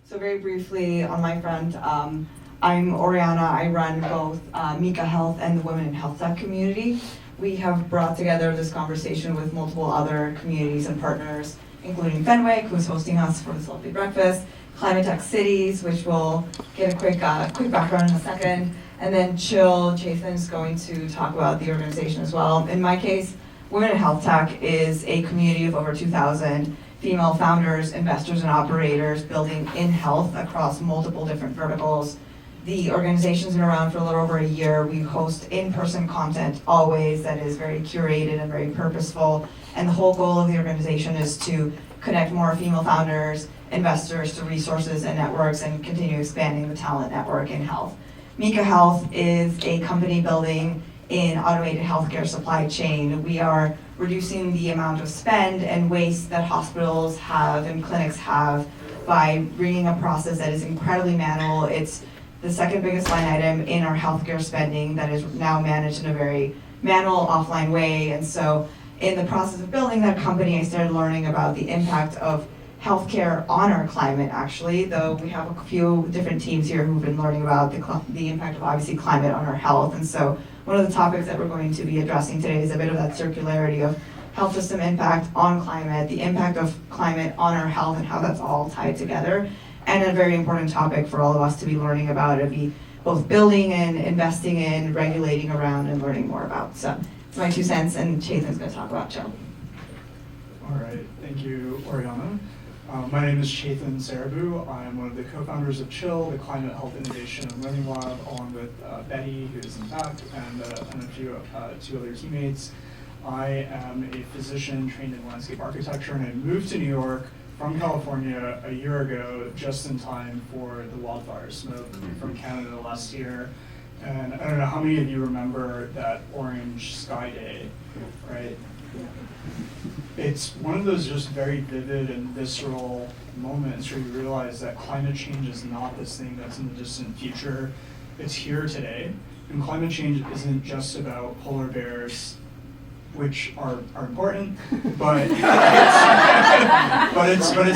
So very briefly on my front, I'm Oriana. I run both Mika Health and the Women in HealthTech community. We have brought together this conversation with multiple other communities and partners, including Fenwick, who's hosting us for this lovely breakfast, ClimateTech Cities, which we'll get a quick background in a second, and then Chathan's going to talk about the organization as well. In my case, Women in HealthTech is a community of over 2,000 female founders, investors, and operators building in health across multiple different verticals. The organization's been around for a little over a year. We host in-person content always that is very curated and very purposeful. And the whole goal of the organization is to connect more female founders, investors to resources and networks and continue expanding the talent network in health. Mika Health is a company building in automated healthcare supply chain. We are reducing the amount of spend and waste that hospitals have and clinics have by bringing a process that is incredibly manual. It's the second biggest line item in our healthcare spending that is now managed in a very manual, offline way. And so in the process of building that company, I started learning about the impact of healthcare on our climate, actually, though we have a few different teams here who've been learning about the impact of obviously climate on our health. And so one of the topics that we're going to be addressing today is a bit of that circularity of health system impact on climate, the impact of climate on our health and how that's all tied together. And a very important topic for all of us to be learning about and be both building in, investing in, regulating around, and learning more about. So it's my 2 cents, and Chathan's going to talk about Chill. All right, thank you, Oriana. My name is Chathan Sarabu. I'm one of the co-founders of Chill, the Climate Health Innovation and Learning Lab, along with Betty, who is in the back, and a few 2 other teammates. I am a physician trained in landscape architecture, and I moved to New York from California a year ago, just in time for the wildfire smoke from Canada last year. And I don't know how many of you remember that orange sky day, right? It's one of those just very vivid and visceral moments where you realize that climate change is not this thing that's in the distant future. It's here today. And climate change isn't just about polar bears, which are important, but it's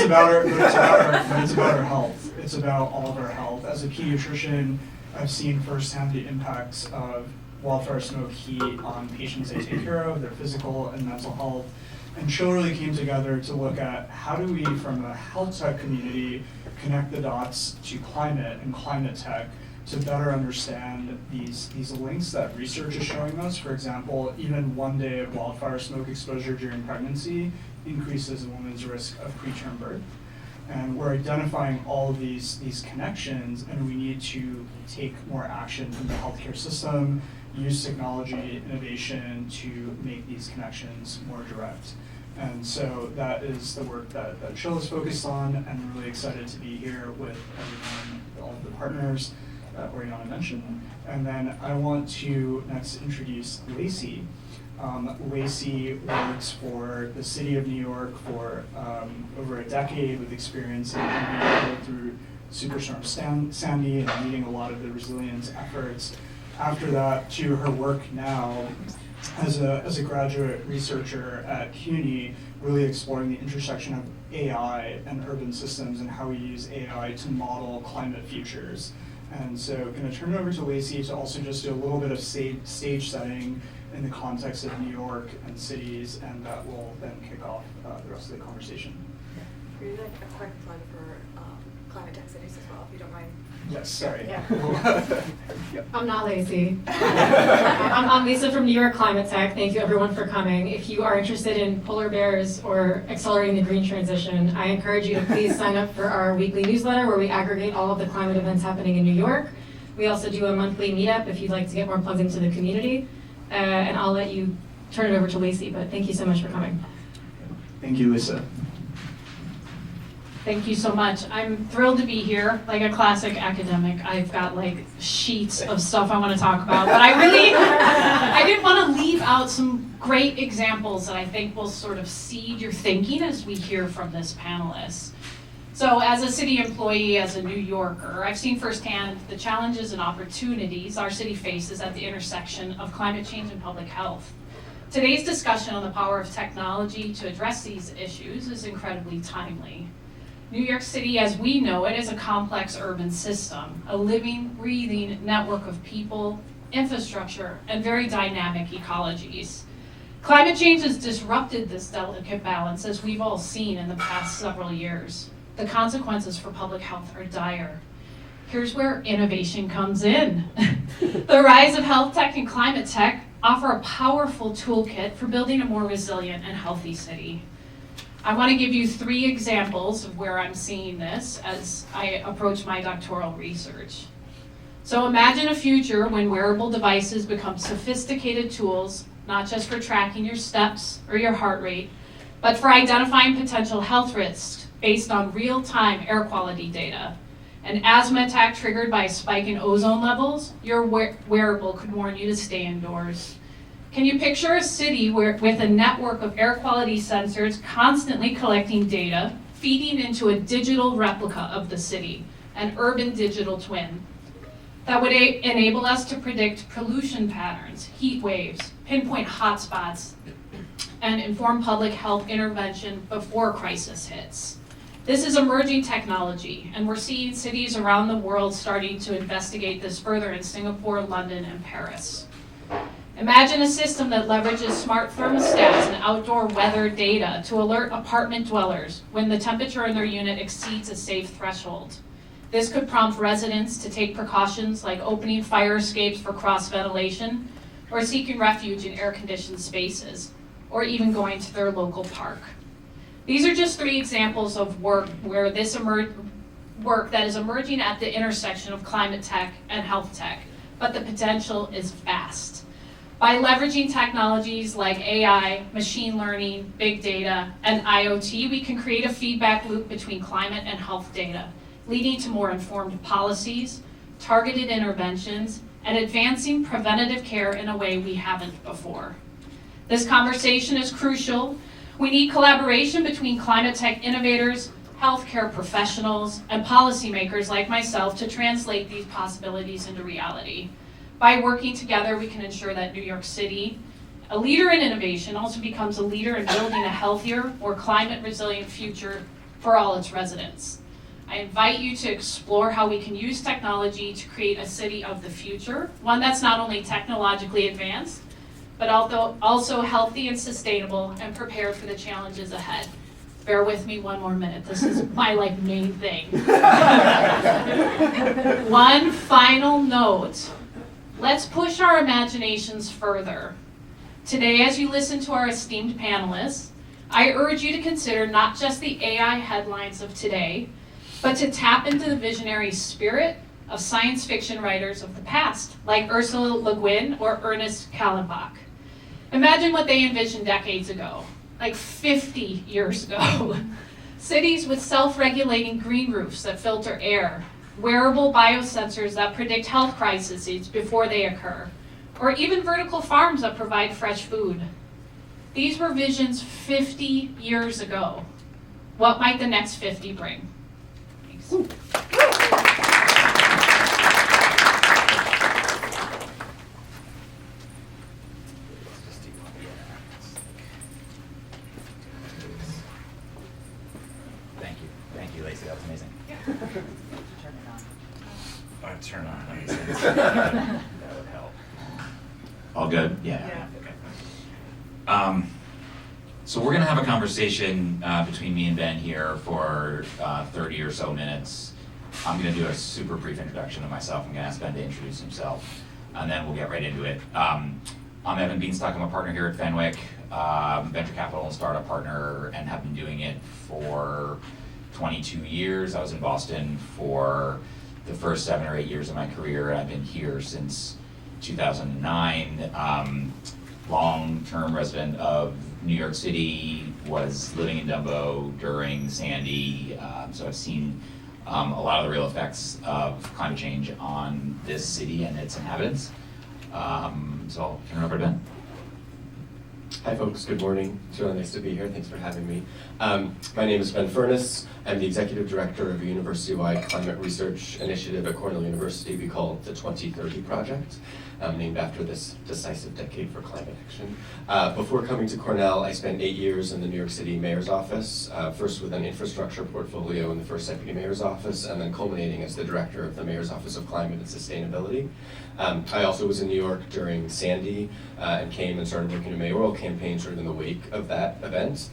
about our health. It's about all of our health. As a pediatrician, I've seen firsthand the impacts of wildfire smoke heat on patients they take care of, their physical and mental health. And Chill really came together to look at how do we, from a health tech community, connect the dots to climate and climate tech to better understand these links that research is showing us. For example, even 1 day of wildfire smoke exposure during pregnancy increases a woman's risk of preterm birth. And we're identifying all of these connections, and we need to take more action from the healthcare system, use technology, innovation to make these connections more direct. And so that is the work that Chill is focused on, and I'm really excited to be here with everyone, all of the partners that Oriana mentioned. And then I want to next introduce Lacey. Lacey works for the city of New York for over a decade with experience in NBO through Superstorm Sandy and leading a lot of the resilience efforts. After that, to her work now as a graduate researcher at CUNY, really exploring the intersection of AI and urban systems and how we use AI to model climate futures. And so I'm going to turn it over to Lacey to also just do a little bit of stage setting in the context of New York and cities, and that will then kick off the rest of the conversation. Would you like a quick plug for ClimateTech Cities as well, if you don't mind? Yes, sorry. Yeah. Yep. I'm not Lacey. I'm Lisa from New York ClimateTech. Thank you everyone for coming. If you are interested in polar bears or accelerating the green transition, I encourage you to please sign up for our weekly newsletter where we aggregate all of the climate events happening in New York. We also do a monthly meetup if you'd like to get more plugged into the community. And I'll let you turn it over to Lacey, but thank you so much for coming. Thank you, Lisa. Thank you so much. I'm thrilled to be here. Like a classic academic, I've got like sheets of stuff I want to talk about, but I didn't want to leave out some great examples that I think will sort of seed your thinking as we hear from this panelist. So as a city employee, as a New Yorker, I've seen firsthand the challenges and opportunities our city faces at the intersection of climate change and public health. Today's discussion on the power of technology to address these issues is incredibly timely. New York City, as we know it, is a complex urban system, a living, breathing network of people, infrastructure, and very dynamic ecologies. Climate change has disrupted this delicate balance, as we've all seen in the past several years. The consequences for public health are dire. Here's where innovation comes in. The rise of HealthTech and ClimateTech offer a powerful toolkit for building a more resilient and healthy city. I want to give you 3 examples of where I'm seeing this as I approach my doctoral research. So imagine a future when wearable devices become sophisticated tools, not just for tracking your steps or your heart rate, but for identifying potential health risks based on real-time air quality data. An asthma attack triggered by a spike in ozone levels, your wearable could warn you to stay indoors. Can you picture a city with a network of air quality sensors constantly collecting data, feeding into a digital replica of the city, an urban digital twin, that would enable us to predict pollution patterns, heat waves, pinpoint hotspots, and inform public health intervention before crisis hits? This is emerging technology, and we're seeing cities around the world starting to investigate this further in Singapore, London, and Paris. Imagine a system that leverages smart thermostats and outdoor weather data to alert apartment dwellers when the temperature in their unit exceeds a safe threshold. This could prompt residents to take precautions like opening fire escapes for cross ventilation, or seeking refuge in air-conditioned spaces, or even going to their local park. These are just 3 examples of work where work that is emerging at the intersection of climate tech and health tech, but the potential is vast. By leveraging technologies like AI, machine learning, big data, and IoT, we can create a feedback loop between climate and health data, leading to more informed policies, targeted interventions, and advancing preventative care in a way we haven't before. This conversation is crucial. We need collaboration between climate tech innovators, healthcare professionals, and policymakers like myself to translate these possibilities into reality. By working together, we can ensure that New York City, a leader in innovation, also becomes a leader in building a healthier, more climate-resilient future for all its residents. I invite you to explore how we can use technology to create a city of the future, one that's not only technologically advanced, but also healthy and sustainable and prepared for the challenges ahead. Bear with me 1 more minute. This is my main thing. One final note. Let's push our imaginations further. Today, as you listen to our esteemed panelists, I urge you to consider not just the AI headlines of today, but to tap into the visionary spirit of science fiction writers of the past, like Ursula Le Guin or Ernest Callenbach. Imagine what they envisioned decades ago, like 50 years ago. Cities with self-regulating green roofs that filter air, wearable biosensors that predict health crises before they occur, or even vertical farms that provide fresh food. These were visions 50 years ago. What might the next 50 bring? Thanks. Thank you, Lacey. That was amazing. Oh, turn on. That makes sense. That would help. All good? Yeah. Okay. So we're going to have a conversation between me and Ben here for 30 or so minutes. I'm going to do a super brief introduction of myself. I'm going to ask Ben to introduce himself, and then we'll get right into it. I'm Evan Bienstock. I'm a partner here at Fenwick, venture capital and startup partner, and have been doing it for 22 years. I was in Boston for the first 7 or 8 years of my career. I've been here since 2009. Long-term resident of New York City, was living in Dumbo during Sandy, so I've seen a lot of the real effects of climate change on this city and its inhabitants. So I'll turn it over to Ben. Hi folks, good morning. It's really nice to be here. Thanks for having me. My name is Furnas. I'm the Executive Director of a university-wide climate research initiative at Cornell University we call the 2030 Project, named after this decisive decade for climate action. Before coming to Cornell, I spent 8 years in the New York City Mayor's Office, first with an infrastructure portfolio in the first Deputy Mayor's Office, and then culminating as the Director of the Mayor's Office of Climate and Sustainability. I also was in New York during Sandy and came and started working a mayoral campaign sort of in the wake of that event,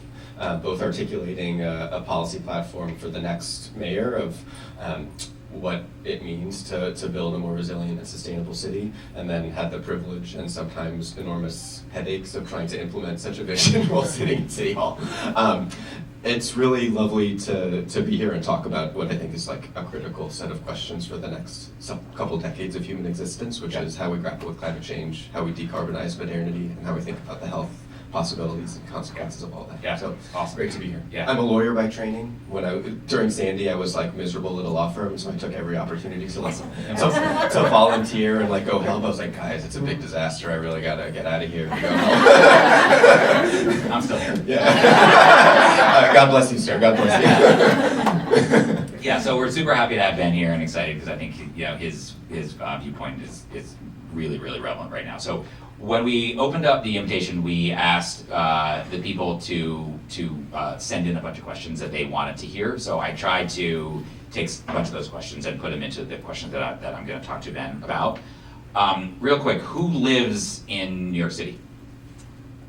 both articulating a policy platform for the next mayor of what it means to build a more resilient and sustainable city, and then had the privilege and sometimes enormous headaches of trying to implement such a vision while sitting in City Hall. It's really lovely to be here and talk about what I think is like a critical set of questions for the next couple decades of human existence, which is how we grapple with climate change, how we decarbonize modernity, and how we think about the health possibilities and consequences of all that. Yeah, So awesome. great to be here. Yeah. I'm a lawyer by training. During Sandy, I was like miserable at a law firm, so I took every opportunity to to volunteer and like go help. I was like, guys, it's a big disaster. I really gotta get out of here and go help. I'm still here. Yeah. God bless you, sir. God bless you. Yeah, so we're super happy to have Ben here and excited because I think his viewpoint is really, really relevant right now. So when we opened up the invitation, we asked the people to send in a bunch of questions that they wanted to hear. So I tried to take a bunch of those questions and put them into the questions that I'm going to talk to Ben about. Real quick, who lives in New York City?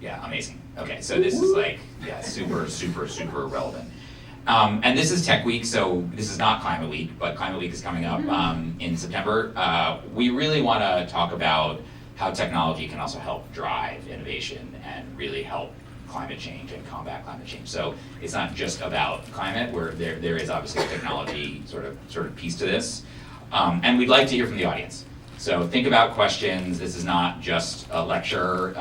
Yeah, amazing. Okay, so this is like, super, super, super relevant. And this is Tech Week, so this is not Climate Week, but Climate Week is coming up in September. We really want to talk about how technology can also help drive innovation and really help climate change and combat climate change. So it's not just about climate, where there is obviously a technology sort of piece to this. And we'd like to hear from the audience. So think about questions. This is not just a lecture.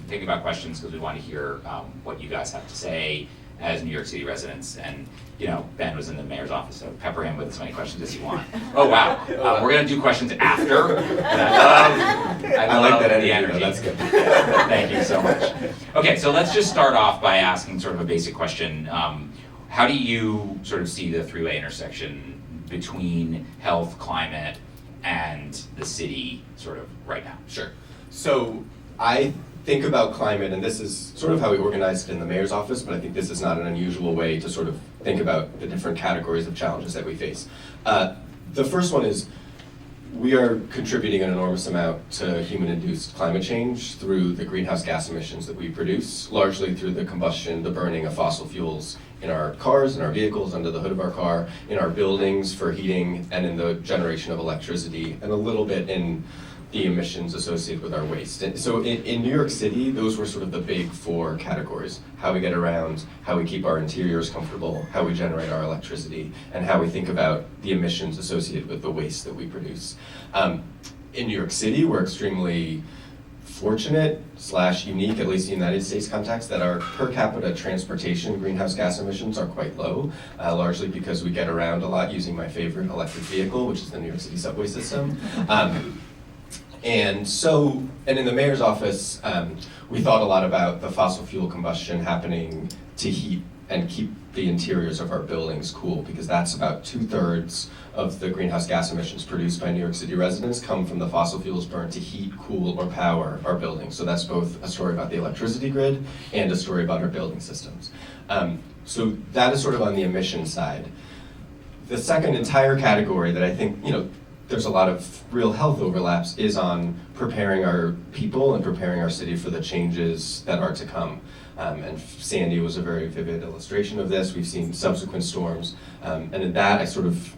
Think about questions because we want to hear what you guys have to say as New York City residents. And Ben was in the mayor's office, so pepper him with as many questions as you want. Oh wow, we're gonna do questions after. I love that the energy. That's good. Yeah, thank you so much. Okay, so let's just start off by asking sort of a basic question. How do you sort of see the three-way intersection between health, climate, and the city sort of right now? Sure. So I think about climate, and this is sort of how we organized it in the mayor's office, but I think this is not an unusual way to sort of think about the different categories of challenges that we face. The first one is we are contributing an enormous amount to human-induced climate change through the greenhouse gas emissions that we produce, largely through the combustion, the burning of fossil fuels in our cars, in our vehicles, under the hood of our car, in our buildings for heating, and in the generation of electricity, and a little bit in the emissions associated with our waste. And so in New York City, those were sort of the big four categories: how we get around, how we keep our interiors comfortable, how we generate our electricity, and how we think about the emissions associated with the waste that we produce. In New York City, we're extremely fortunate / unique, at least in the United States context, that our per capita transportation greenhouse gas emissions are quite low, largely because we get around a lot using my favorite electric vehicle, which is the New York City subway system. And in the mayor's office, we thought a lot about the fossil fuel combustion happening to heat and keep the interiors of our buildings cool, because that's about 2/3 of the greenhouse gas emissions produced by New York City residents come from the fossil fuels burned to heat, cool, or power our buildings. So that's both a story about the electricity grid and a story about our building systems. So that is sort of on the emission side. The second entire category that I think, there's a lot of real health overlaps is on preparing our people and preparing our city for the changes that are to come. And Sandy was a very vivid illustration of this. We've seen subsequent storms. And in that, I sort of,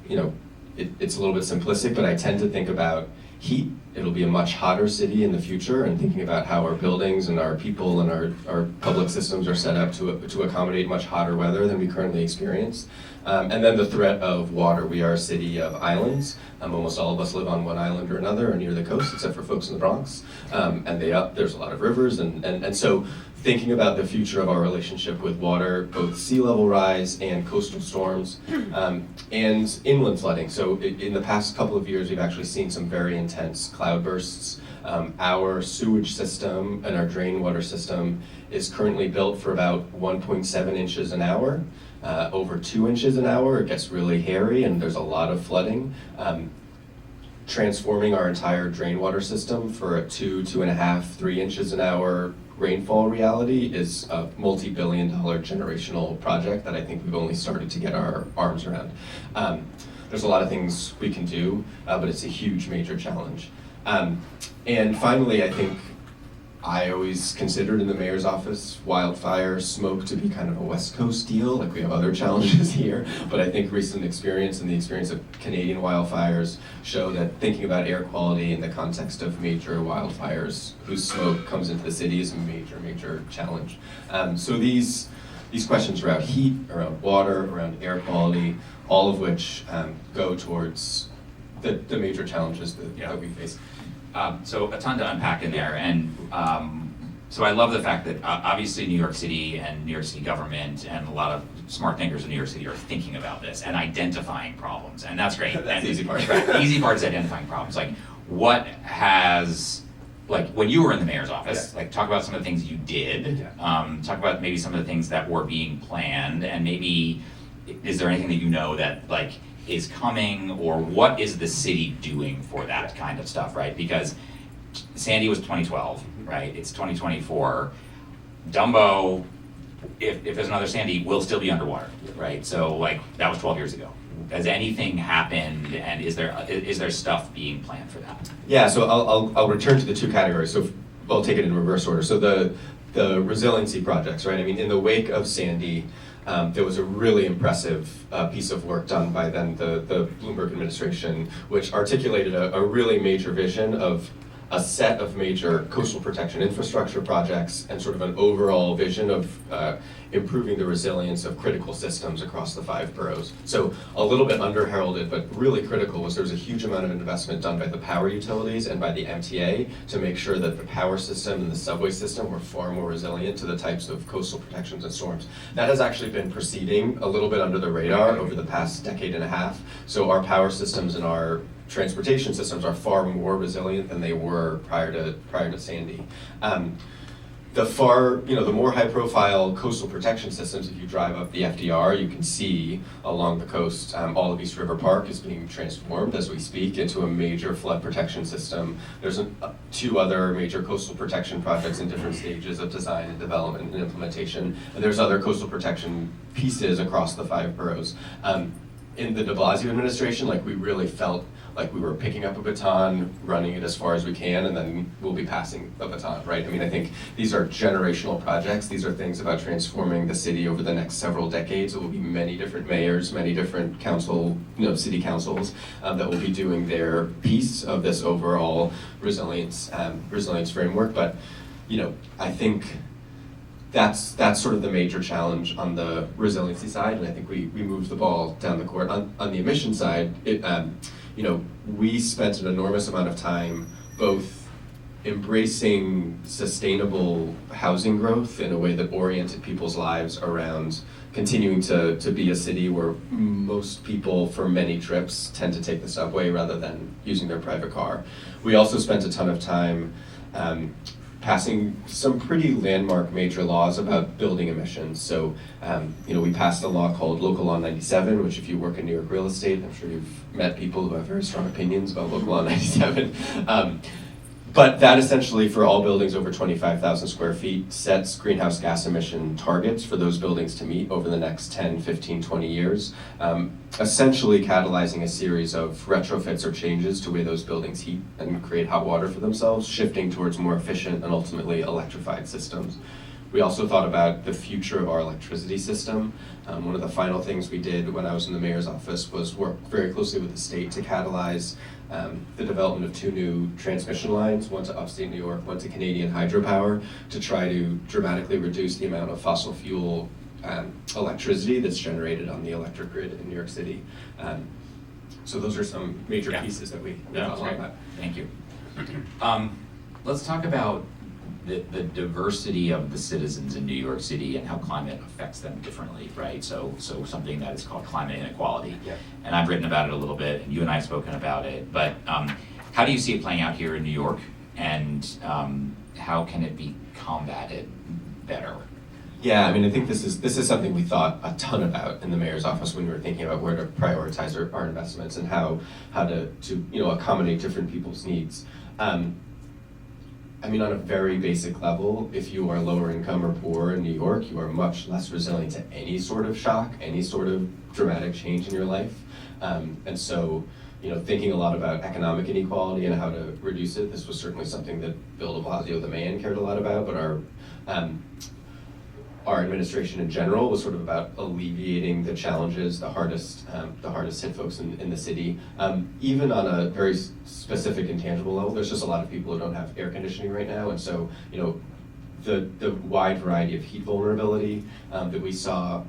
it's a little bit simplistic, but I tend to think about heat. It'll be a much hotter city in the future, and thinking about how our buildings and our people and our public systems are set up to accommodate much hotter weather than we currently experience. And then the threat of water. We are a city of islands. Almost all of us live on one island or another or near the coast, except for folks in the Bronx. And there's a lot of rivers. And so thinking about the future of our relationship with water, both sea level rise and coastal storms, and inland flooding. So in the past couple of years, we've actually seen some very intense cloudbursts. Our sewage system and our drain water system is currently built for about 1.7 inches an hour. Over 2 inches an hour, it gets really hairy and there's a lot of flooding. Transforming our entire drain water system for a 2.5, 3 inches an hour rainfall reality is a multi-billion-dollar generational project that I think we've only started to get our arms around. There's a lot of things we can do, but it's a huge major challenge. And finally, I think I always considered in the mayor's office wildfire smoke to be kind of a West Coast deal, like we have other challenges here, but I think recent experience and the experience of Canadian wildfires show that thinking about air quality in the context of major wildfires whose smoke comes into the city is a major, major challenge. So these questions around heat, around water, around air quality, all of which go towards the major challenges that we face. So a ton to unpack in there, and so I love the fact that obviously New York City and New York City government and a lot of smart thinkers in New York City are thinking about this and identifying problems, and that's great. That's the easy part. Right, the easy part is identifying problems. Like, what has, like, when you were in the mayor's office, like, talk about some of the things you did. Talk about maybe some of the things that were being planned, and maybe is there anything that you know that, like, is coming, or what is the city doing for that kind of stuff, right? Because Sandy was 2012, right? It's 2024. Dumbo, if there's another Sandy, will still be underwater, right? So, like, that was 12 years ago. Has anything happened, and is there stuff being planned for that? Yeah, so I'll return to the two categories. So I'll take it in reverse order. So the resiliency projects, right? I mean, in the wake of Sandy, there was a really impressive piece of work done by then the Bloomberg administration, which articulated a really major vision of a set of major coastal protection infrastructure projects and sort of an overall vision of improving the resilience of critical systems across the 5 boroughs. So a little bit under-heralded, but really critical, was there was a huge amount of investment done by the power utilities and by the MTA to make sure that the power system and the subway system were far more resilient to the types of coastal protections and storms. That has actually been proceeding a little bit under the radar over the past decade and a half. So our power systems and our transportation systems are far more resilient than they were prior to Sandy. The more high-profile coastal protection systems, if you drive up the FDR, you can see along the coast, all of East River Park is being transformed as we speak into a major flood protection system. There's 2 other major coastal protection projects in different stages of design and development and implementation, and there's other coastal protection pieces across the 5 boroughs. In the de Blasio administration, like, we really felt like we were picking up a baton, running it as far as we can, and then we'll be passing the baton, right? I mean, I think these are generational projects. These are things about transforming the city over the next several decades. There will be many different mayors, many different city councils that will be doing their piece of this overall resilience framework. But, I think that's sort of the major challenge on the resiliency side, and I think we moved the ball down the court. On the emission side, we spent an enormous amount of time both embracing sustainable housing growth in a way that oriented people's lives around continuing to be a city where most people for many trips tend to take the subway rather than using their private car. We also spent a ton of time passing some pretty landmark major laws about building emissions. So, we passed a law called Local Law 97, which if you work in New York real estate, I'm sure you've met people who have very strong opinions about Local Law 97. But that essentially, for all buildings over 25,000 square feet, sets greenhouse gas emission targets for those buildings to meet over the next 10, 15, 20 years, essentially catalyzing a series of retrofits or changes to the way those buildings heat and create hot water for themselves, shifting towards more efficient and ultimately electrified systems. We also thought about the future of our electricity system. One of the final things we did when I was in the mayor's office was work very closely with the state to catalyze the development of 2 new transmission lines, one to upstate New York, one to Canadian hydropower, to try to dramatically reduce the amount of fossil fuel electricity that's generated on the electric grid in New York City. So those are some major pieces that we thought a lot about. Thank you. Let's talk about the diversity of the citizens in New York City and how climate affects them differently, right? So something that is called climate inequality. Yeah. And I've written about it a little bit, and you and I have spoken about it, but how do you see it playing out here in New York, and how can it be combated better? Yeah, I mean, I think this is something we thought a ton about in the mayor's office when we were thinking about where to prioritize our investments and how to accommodate different people's needs. I mean, on a very basic level, if you are lower income or poor in New York, you are much less resilient to any sort of shock, any sort of dramatic change in your life. And so, thinking a lot about economic inequality and how to reduce it, this was certainly something that Bill de Blasio, the man, cared a lot about, but our administration in general was sort of about alleviating the challenges, the hardest hit folks in the city. Even on a very specific and tangible level, there's just a lot of people who don't have air conditioning right now, and so the wide variety of heat vulnerability that we saw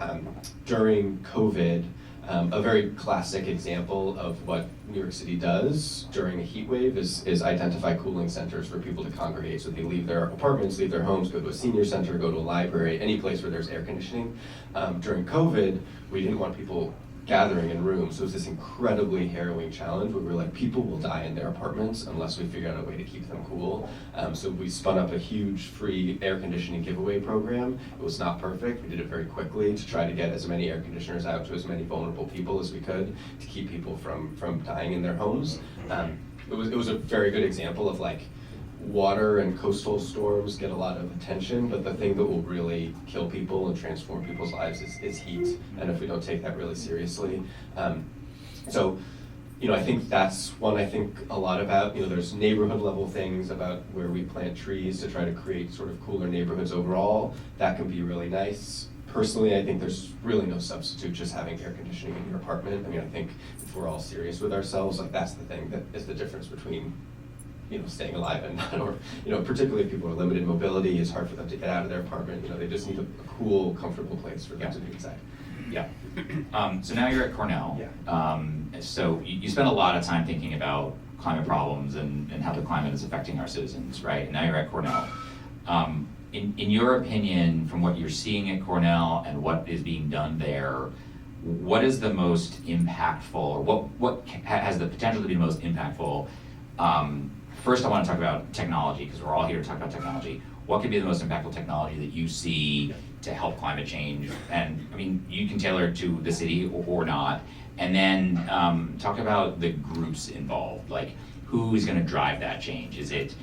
during COVID. A very classic example of what New York City does during a heat wave is identify cooling centers for people to congregate. So they leave their apartments, leave their homes, go to a senior center, go to a library, any place where there's air conditioning. During COVID, we didn't want people gathering in rooms. So it was this incredibly harrowing challenge where we were like, people will die in their apartments unless we figure out a way to keep them cool. So we spun up a huge free air conditioning giveaway program. It was not perfect. We did it very quickly to try to get as many air conditioners out to as many vulnerable people as we could to keep people from dying in their homes. It was a very good example of like, water and coastal storms get a lot of attention, but the thing that will really kill people and transform people's lives is heat, and if we don't take that really seriously. So, I think that's one I think a lot about. There's neighborhood level things about where we plant trees to try to create sort of cooler neighborhoods overall. That can be really nice. Personally, I think there's really no substitute just having air conditioning in your apartment. I mean, I think if we're all serious with ourselves, like that's the thing that is the difference between staying alive and not, or, particularly if people are limited mobility, it's hard for them to get out of their apartment. They just need a cool, comfortable place for them to be inside. Yeah. So now you're at Cornell. Yeah. So you spend a lot of time thinking about climate problems and how the climate is affecting our citizens, right? And now you're at Cornell. In your opinion, from what you're seeing at Cornell and what is being done there, what is the most impactful, or what has the potential to be the most impactful? First, I want to talk about technology, because we're all here to talk about technology. What could be the most impactful technology that you see to help climate change? And I mean, you can tailor it to the city or not. And then talk about the groups involved, like who is going to drive that change? Is it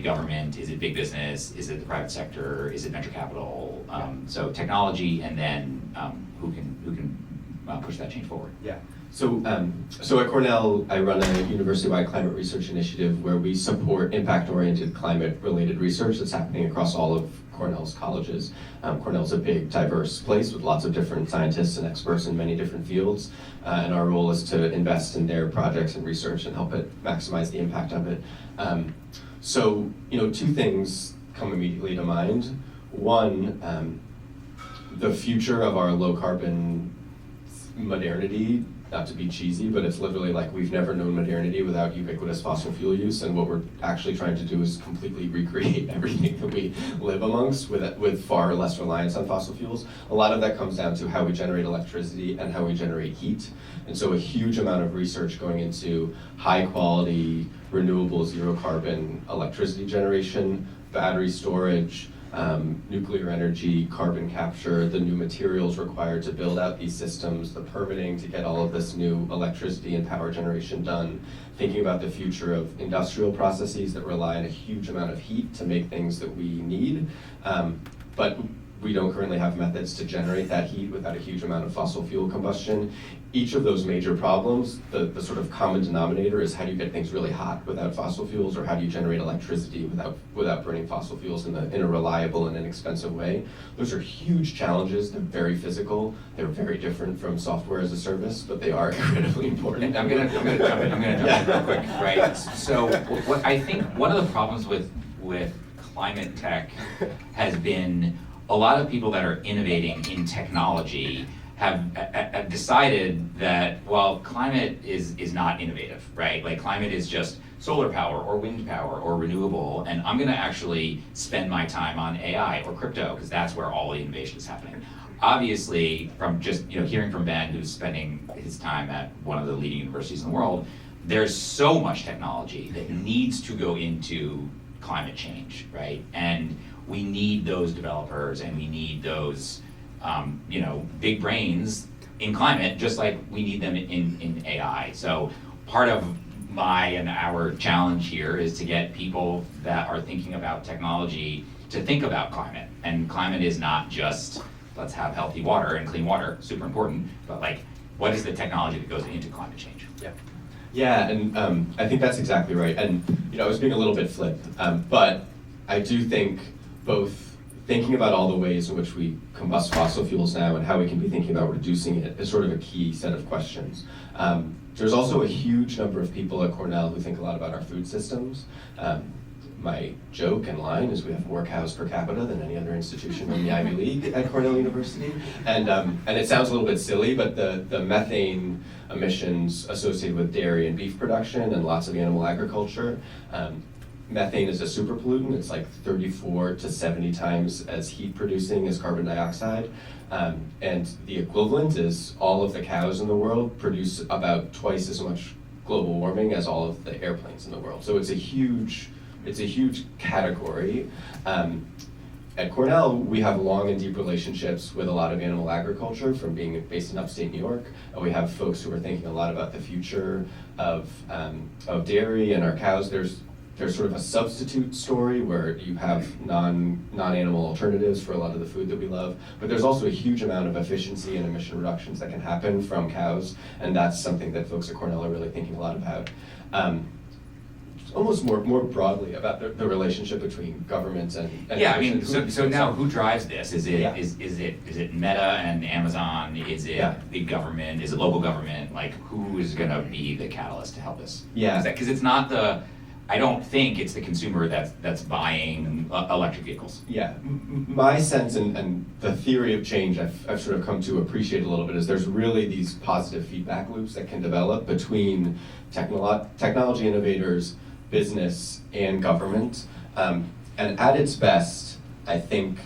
government? Is it big business? Is it the private sector? Is it venture capital? So technology, and then who can push that change forward? Yeah. So at Cornell, I run a university-wide climate research initiative where we support impact-oriented climate-related research that's happening across all of Cornell's colleges. Cornell's a big, diverse place with lots of different scientists and experts in many different fields, and our role is to invest in their projects and research and help it maximize the impact of it. So, two things come immediately to mind. One, the future of our low-carbon modernity, not to be cheesy, but it's literally like we've never known modernity without ubiquitous fossil fuel use, and what we're actually trying to do is completely recreate everything that we live amongst with far less reliance on fossil fuels. A lot of that comes down to how we generate electricity and how we generate heat, and so a huge amount of research going into high quality, renewable, zero carbon electricity generation, battery storage, nuclear energy, carbon capture, the new materials required to build out these systems, the permitting to get all of this new electricity and power generation done, thinking about the future of industrial processes that rely on a huge amount of heat to make things that we need, but we don't currently have methods to generate that heat without a huge amount of fossil fuel combustion. Each of those major problems, the sort of common denominator is how do you get things really hot without fossil fuels, or how do you generate electricity without burning fossil fuels in a reliable and inexpensive way. Those are huge challenges. They're very physical. They're very different from software as a service, but they are incredibly important. I'm gonna jump in real quick, right? So what I think one of the problems with climate tech has been a lot of people that are innovating in technology have decided that, well, climate is not innovative, right? Like climate is just solar power or wind power or renewable, and I'm gonna actually spend my time on AI or crypto, because that's where all the innovation is happening. Obviously, from just hearing from Ben, who's spending his time at one of the leading universities in the world, there's so much technology that needs to go into climate change, right? And we need those developers, and we need those big brains in climate, just like we need them in AI. So part of my and our challenge here is to get people that are thinking about technology to think about climate. And climate is not just, let's have healthy water and clean water, super important, but like, what is the technology that goes into climate change? Yeah, and I think that's exactly right. And I was being a little bit flip, but I do think both thinking about all the ways in which we combust fossil fuels now and how we can be thinking about reducing it is sort of a key set of questions. There's also a huge number of people at Cornell who think a lot about our food systems. My joke and line is we have more cows per capita than any other institution in the Ivy League at Cornell University. And it sounds a little bit silly, but the methane emissions associated with dairy and beef production and lots of animal agriculture, methane is a super pollutant. It's like 34 to 70 times as heat producing as carbon dioxide. And the equivalent is all of the cows in the world produce about twice as much global warming as all of the airplanes in the world. So it's a huge category. At Cornell, we have long and deep relationships with a lot of animal agriculture from being based in upstate New York. We have folks who are thinking a lot about the future of dairy and our cows. There's sort of a substitute story where you have non-animal alternatives for a lot of the food that we love, but there's also a huge amount of efficiency and emission reductions that can happen from cows, and that's something that folks at Cornell are really thinking a lot about. Almost more broadly about the relationship between government and yeah, I mean, so now who drives this? Is it Yeah. is it Meta and Amazon? Is it big government? Is it local government? Like, who is going to be the catalyst to help us? Yeah. Because it's not I don't think it's the consumer that's buying electric vehicles. Yeah, my sense and the theory of change I've sort of come to appreciate a little bit is there's really these positive feedback loops that can develop between technology innovators, business, and government. And at its best, I think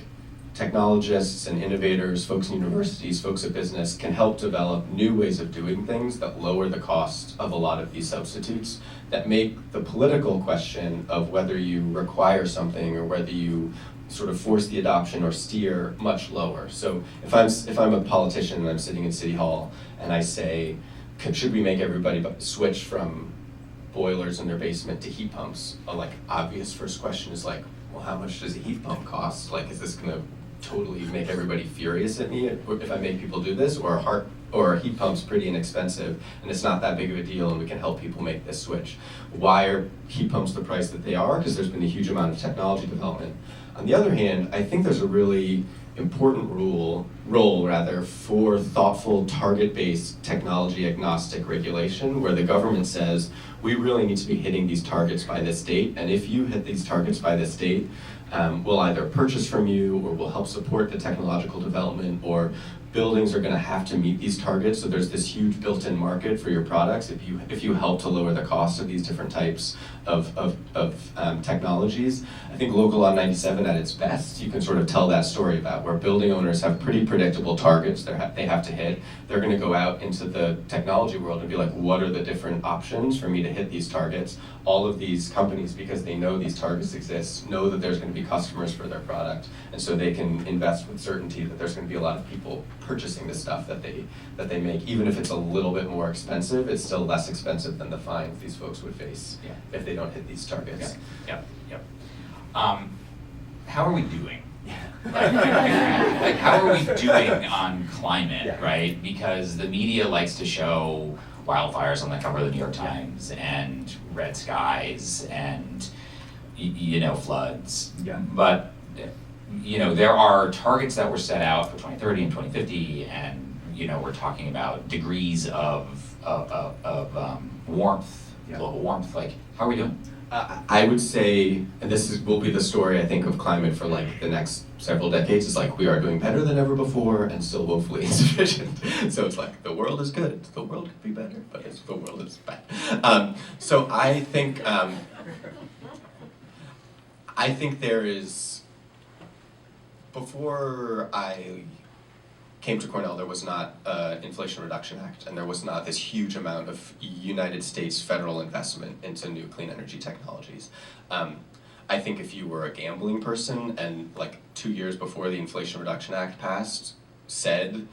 technologists and innovators, folks in universities, folks at business can help develop new ways of doing things that lower the cost of a lot of these substitutes, that make the political question of whether you require something or whether you sort of force the adoption or steer much lower. So if I'm a politician and I'm sitting in City Hall and I say, should we make everybody switch from boilers in their basement to heat pumps? A obvious first question is well, how much does a heat pump cost? Is this gonna totally make everybody furious at me if I make people do this, or a heat pump's pretty inexpensive and it's not that big of a deal and we can help people make this switch? Why are heat pumps the price that they are? Because there's been a huge amount of technology development. On the other hand, I think there's a really important role for thoughtful, target-based, technology-agnostic regulation, where the government says, we really need to be hitting these targets by this date, and if you hit these targets by this date, we'll either purchase from you, or we'll help support the technological development, or buildings are going to have to meet these targets, so there's this huge built-in market for your products if you help to lower the cost of these different types of technologies. I think Local Law 97 at its best, you can sort of tell that story about where building owners have pretty predictable targets they have to hit. They're going to go out into the technology world and be like, what are the different options for me to hit these targets? All of these companies, because they know these targets exist, know that there's going to be customers for their product, and so they can invest with certainty that there's going to be a lot of people purchasing the stuff that they make. Even if it's a little bit more expensive, it's still less expensive than the fines these folks would face if they don't hit these targets. Yep. How are we doing? How are we doing on climate, right? Because the media likes to show wildfires on the cover of the New York Times and red skies and floods. Yeah. But there are targets that were set out for 2030 and 2050, and we're talking about degrees of warmth, global warmth. How are we doing? I would say, and will be the story I think of climate for like the next several decades, is like we are doing better than ever before and still woefully insufficient. So it's like the world is good, the world could be better, but the world is bad. So I think there is, before I came to Cornell, there was not an Inflation Reduction Act, and there was not this huge amount of United States federal investment into new clean energy technologies. I think if you were a gambling person and like 2 years before the Inflation Reduction Act passed, said,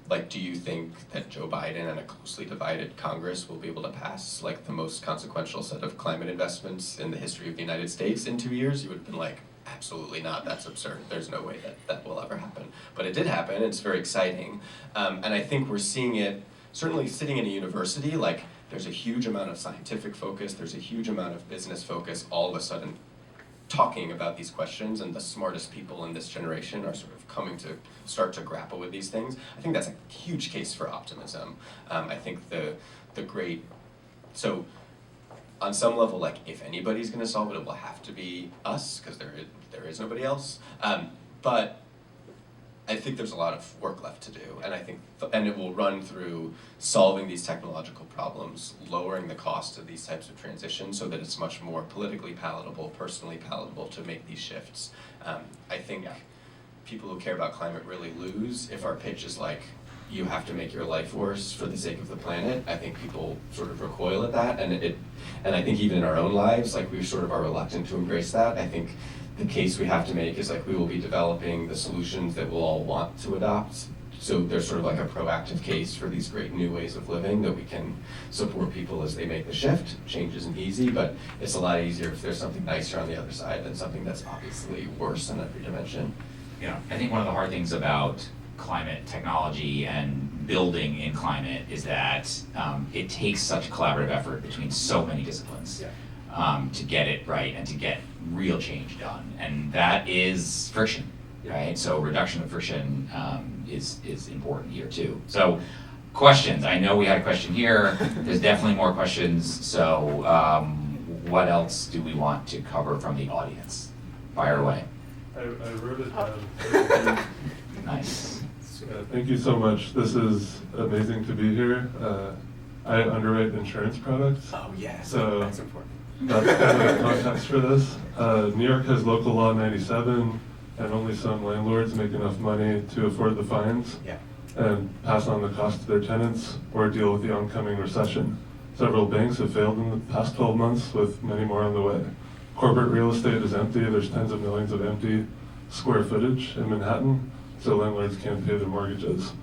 like, do you think that Joe Biden and a closely divided Congress will be able to pass like the most consequential set of climate investments in the history of the United States in 2 years? You would have been like, absolutely not, that's absurd, there's no way that will ever happen. But it did happen, it's very exciting. And I think we're seeing it, certainly sitting in a university, like there's a huge amount of scientific focus, there's a huge amount of business focus all of a sudden talking about these questions, and the smartest people in this generation are sort of coming to start to grapple with these things. I think that's a huge case for optimism. I think so on some level, like if anybody's going to solve it will have to be us, because there is nobody else. But I think there's a lot of work left to do, and I think, and it will run through solving these technological problems, lowering the cost of these types of transitions so that it's much more politically palatable, personally palatable to make these shifts. I think people who care about climate really lose if our pitch is like, you have to make your life worse for the sake of the planet. I think people sort of recoil at that, and I think even in our own lives, like we sort of are reluctant to embrace that. I think the case we have to make is like we will be developing the solutions that we'll all want to adopt. So there's sort of like a proactive case for these great new ways of living that we can support people as they make the shift. Change isn't easy, but it's a lot easier if there's something nicer on the other side than something that's obviously worse in every dimension. Yeah, I think one of the hard things about climate technology and building in climate is that it takes such collaborative effort between so many disciplines to get it right and to get real change done, and that is friction, right? So reduction of friction is important here too. So questions, I know we had a question here, there's definitely more questions, so what else do we want to cover from the audience? Fire away. I wrote it down. Nice. Thank you so much. This is amazing to be here. I underwrite insurance products. Oh yeah, so that's important. That's kind of the context for this. New York has local law 97, and only some landlords make enough money to afford the fines and pass on the cost to their tenants or deal with the oncoming recession. Several banks have failed in the past 12 months, with many more on the way. Corporate real estate is empty. There's tens of millions of empty square footage in Manhattan, so landlords can't pay their mortgages.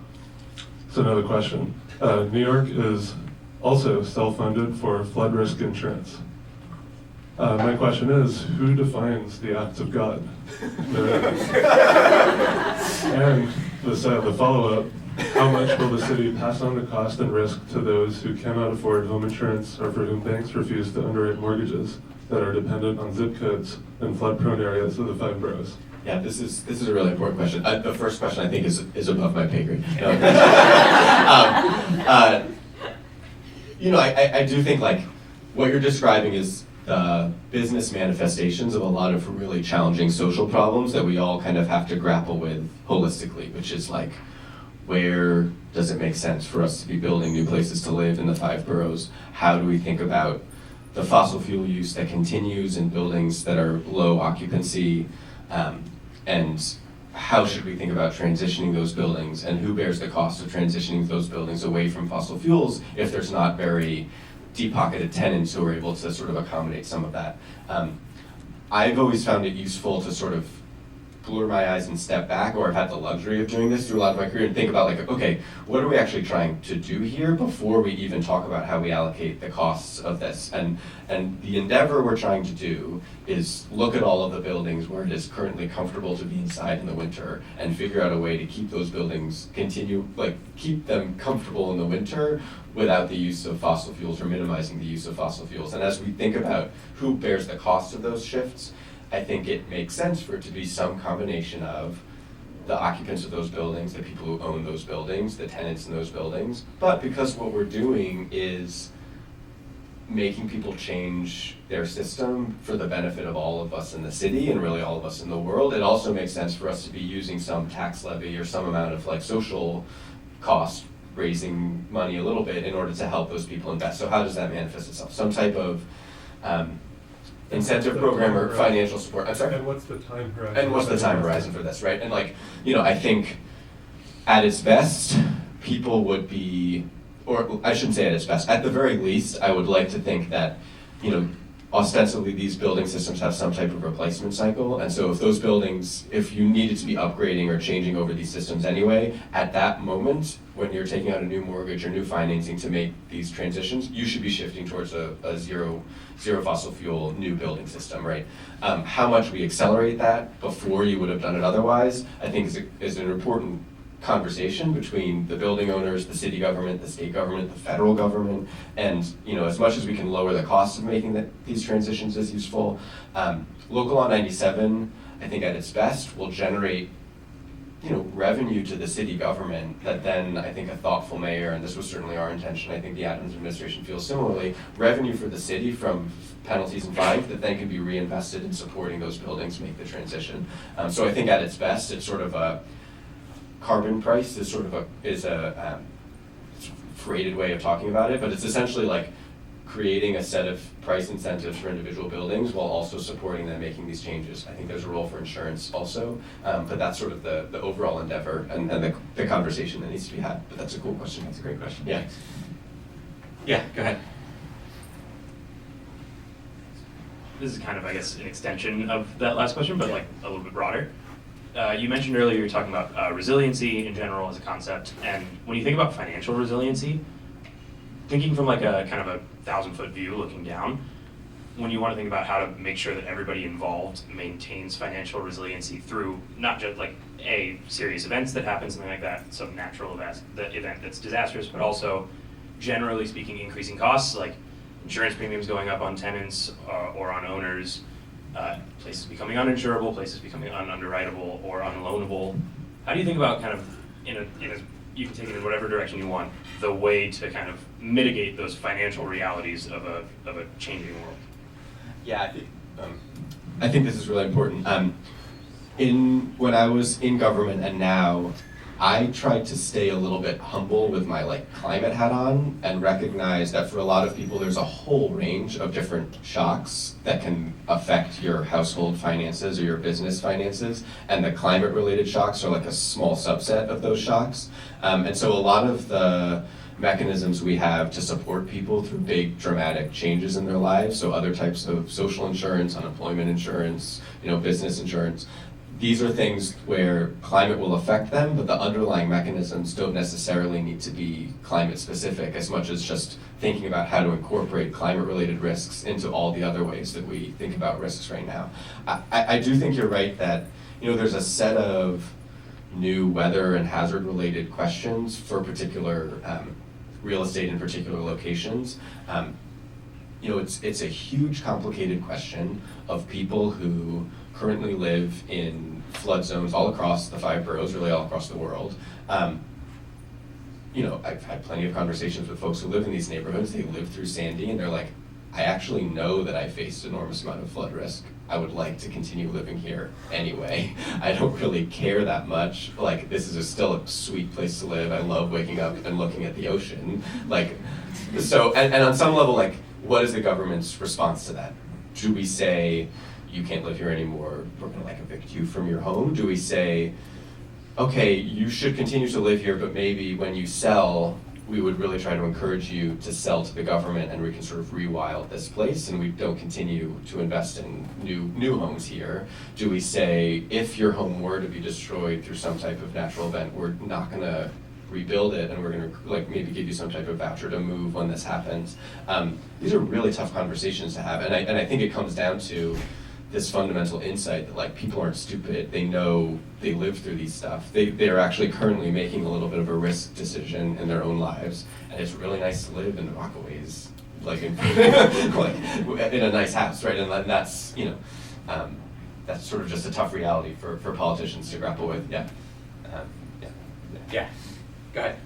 So another question. New York is also self-funded for flood risk insurance. My question is, who defines the acts of God? And the follow-up, how much will the city pass on the cost and risk to those who cannot afford home insurance or for whom banks refuse to underwrite mortgages that are dependent on zip codes and flood-prone areas of the 5 boroughs? Yeah, this is a really important question. The first question I think is above my pay grade. No. I do think like what you're describing is the business manifestations of a lot of really challenging social problems that we all kind of have to grapple with holistically, which is like, where does it make sense for us to be building new places to live in the 5 boroughs? How do we think about the fossil fuel use that continues in buildings that are low occupancy? And how should we think about transitioning those buildings, and who bears the cost of transitioning those buildings away from fossil fuels if there's not very deep-pocketed tenants who are able to sort of accommodate some of that? I've always found it useful to sort of blur my eyes and step back, or I've had the luxury of doing this through a lot of my career, and think about like, okay, what are we actually trying to do here before we even talk about how we allocate the costs of this? And the endeavor we're trying to do is look at all of the buildings where it is currently comfortable to be inside in the winter and figure out a way to keep those buildings keep them comfortable in the winter without the use of fossil fuels or minimizing the use of fossil fuels. And as we think about who bears the cost of those shifts, I think it makes sense for it to be some combination of the occupants of those buildings, the people who own those buildings, the tenants in those buildings. But because what we're doing is making people change their system for the benefit of all of us in the city and really all of us in the world, it also makes sense for us to be using some tax levy or some amount of like social cost, raising money a little bit in order to help those people invest. So how does that manifest itself? Some type of incentive program or financial support. I'm sorry? And what's the time horizon? And what's the time horizon for this, right? And like, I think at its best, people would be, or I shouldn't say at its best, at the very least, I would like to think that, ostensibly these building systems have some type of replacement cycle. And so if those buildings, if you needed to be upgrading or changing over these systems anyway, at that moment, when you're taking out a new mortgage or new financing to make these transitions, you should be shifting towards a zero fossil fuel new building system, right? How much we accelerate that before you would have done it otherwise, I think is an important conversation between the building owners, the city government, the state government, the federal government, and as much as we can lower the cost of making these transitions as useful, Local Law 97, I think at its best, will generate revenue to the city government that then I think a thoughtful mayor, and this was certainly our intention, I think the Adams administration feels similarly, revenue for the city from penalties and fines that then can be reinvested in supporting those buildings make the transition. So I think at its best, it's sort of a carbon price is a freighted way of talking about it, but it's essentially like creating a set of price incentives for individual buildings while also supporting them making these changes. I think there's a role for insurance also, but that's sort of the overall endeavor and the conversation that needs to be had. But that's a cool question. That's a great question. Yeah. Yeah, go ahead. This is kind of, I guess, an extension of that last question, but like a little bit broader. You mentioned earlier, you were talking about resiliency in general as a concept, and when you think about financial resiliency, thinking from like a kind of a 1,000-foot view looking down, when you want to think about how to make sure that everybody involved maintains financial resiliency through not just like a serious events that happen, something like that, some natural event that's disastrous, but also generally speaking increasing costs like insurance premiums going up on tenants or on owners, places becoming uninsurable, places becoming ununderwritable or unloanable. How do you think about kind of you can take it in whatever direction you want, the way to kind of mitigate those financial realities of a changing world? Yeah, I think this is really important. When I was in government and now, I tried to stay a little bit humble with my climate hat on and recognize that for a lot of people there's a whole range of different shocks that can affect your household finances or your business finances, and the climate related shocks are like a small subset of those shocks. And so a lot of the mechanisms we have to support people through big dramatic changes in their lives, so other types of social insurance, unemployment insurance, business insurance, these are things where climate will affect them, but the underlying mechanisms don't necessarily need to be climate specific as much as just thinking about how to incorporate climate related risks into all the other ways that we think about risks right now. I do think you're right that there's a set of new weather and hazard related questions for particular real estate in particular locations. It's a huge complicated question of people who currently live in flood zones all across the 5 boroughs, really all across the world. I've had plenty of conversations with folks who live in these neighborhoods. They live through Sandy and they're like, I actually know that I faced an enormous amount of flood risk. I would like to continue living here anyway. I don't really care that much. This is still a sweet place to live. I love waking up and looking at the ocean. And on some level, what is the government's response to that? Do we say, you can't live here anymore, we're gonna evict you from your home? Do we say, okay, you should continue to live here, but maybe when you sell, we would really try to encourage you to sell to the government and we can sort of rewild this place and we don't continue to invest in new homes here? Do we say, if your home were to be destroyed through some type of natural event, we're not gonna rebuild it and we're gonna maybe give you some type of voucher to move when this happens? These are really tough conversations to have, and I think it comes down to this fundamental insight that people aren't stupid. They know they live through these stuff. They are actually currently making a little bit of a risk decision in their own lives, and it's really nice to live in the Rockaways, in a nice house, right? And that's that's sort of just a tough reality for politicians to grapple with. Yeah. Yeah. Go ahead.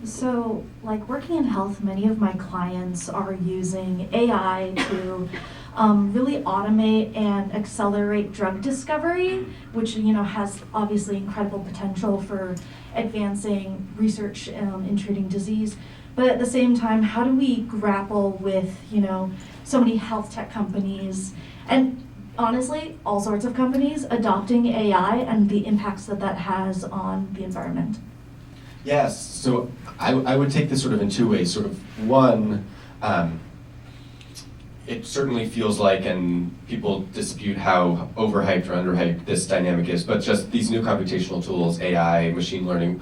So, like working in health, many of my clients are using AI to really automate and accelerate drug discovery, which has obviously incredible potential for advancing research in treating disease. But at the same time, how do we grapple with so many health tech companies and honestly all sorts of companies adopting AI and the impacts that that has on the environment? Yes, so I would take this sort of in two ways. Sort of one, it certainly feels like, and people dispute how overhyped or underhyped this dynamic is, but just these new computational tools, AI, machine learning,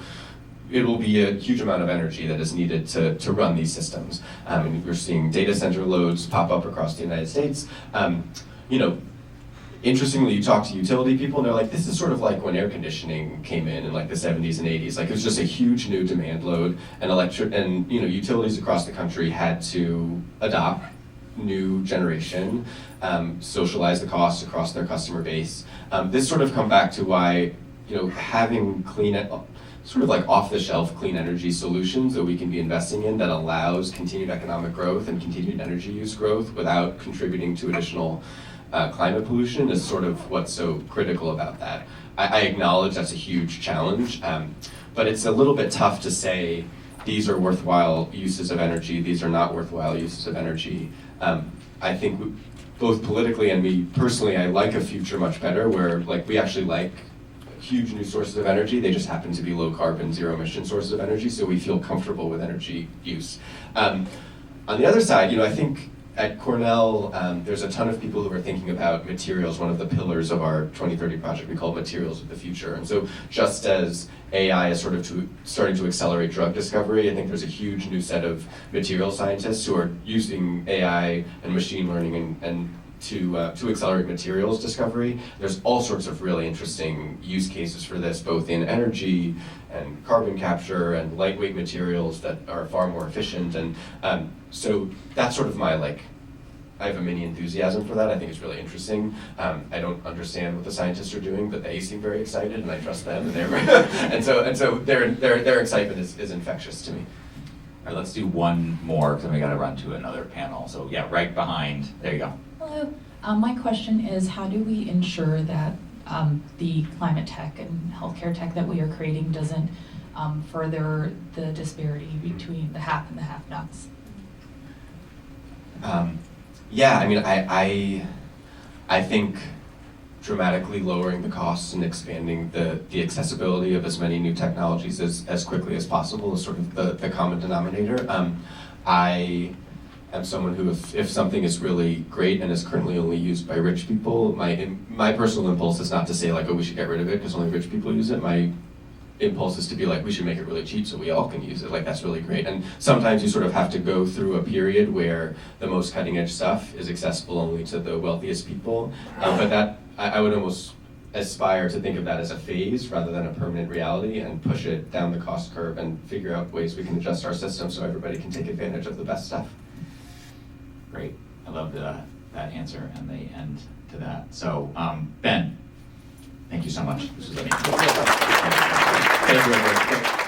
it will be a huge amount of energy that is needed to run these systems. And we're seeing data center loads pop up across the United States. Interestingly, you talk to utility people and they're like, this is sort of like when air conditioning came in like the 70s and 80s. Like it was just a huge new demand load, and utilities across the country had to adopt new generation, socialize the costs across their customer base. This sort of come back to why having sort of like off-the-shelf clean energy solutions that we can be investing in that allows continued economic growth and continued energy use growth without contributing to additional climate pollution is sort of what's so critical about that. I acknowledge that's a huge challenge, but it's a little bit tough to say these are worthwhile uses of energy, these are not worthwhile uses of energy. I think both politically and me personally, I like a future much better where we actually like huge new sources of energy, they just happen to be low carbon, zero emission sources of energy, so we feel comfortable with energy use. On the other side, I think at Cornell, there's a ton of people who are thinking about materials. One of the pillars of our 2030 project we call Materials of the Future. And so just as AI is sort of starting to accelerate drug discovery, I think there's a huge new set of material scientists who are using AI and machine learning and to accelerate materials discovery. There's all sorts of really interesting use cases for this, both in energy and carbon capture and lightweight materials that are far more efficient. And so that's sort of my I have a mini enthusiasm for that. I think it's really interesting. I don't understand what the scientists are doing, but they seem very excited, and I trust them. And and so their excitement is infectious to me. All right, let's do one more because we got to run to another panel. So yeah, right behind. There you go. Hello. My question is, how do we ensure that the climate tech and healthcare tech that we are creating doesn't further the disparity between the have and the have-nots? Yeah, I mean, I think dramatically lowering the costs and expanding the accessibility of as many new technologies as quickly as possible is sort of the common denominator. I am someone who, if something is really great and is currently only used by rich people, my personal impulse is not to say oh, we should get rid of it because only rich people use it. My impulse is to be we should make it really cheap so we all can use it. That's really great. And sometimes you sort of have to go through a period where the most cutting edge stuff is accessible only to the wealthiest people. But that, I would almost aspire to think of that as a phase rather than a permanent reality and push it down the cost curve and figure out ways we can adjust our system so everybody can take advantage of the best stuff. Great. I love that answer and the end to that. So, Ben, thank you so much. This was amazing. Thank you, everyone.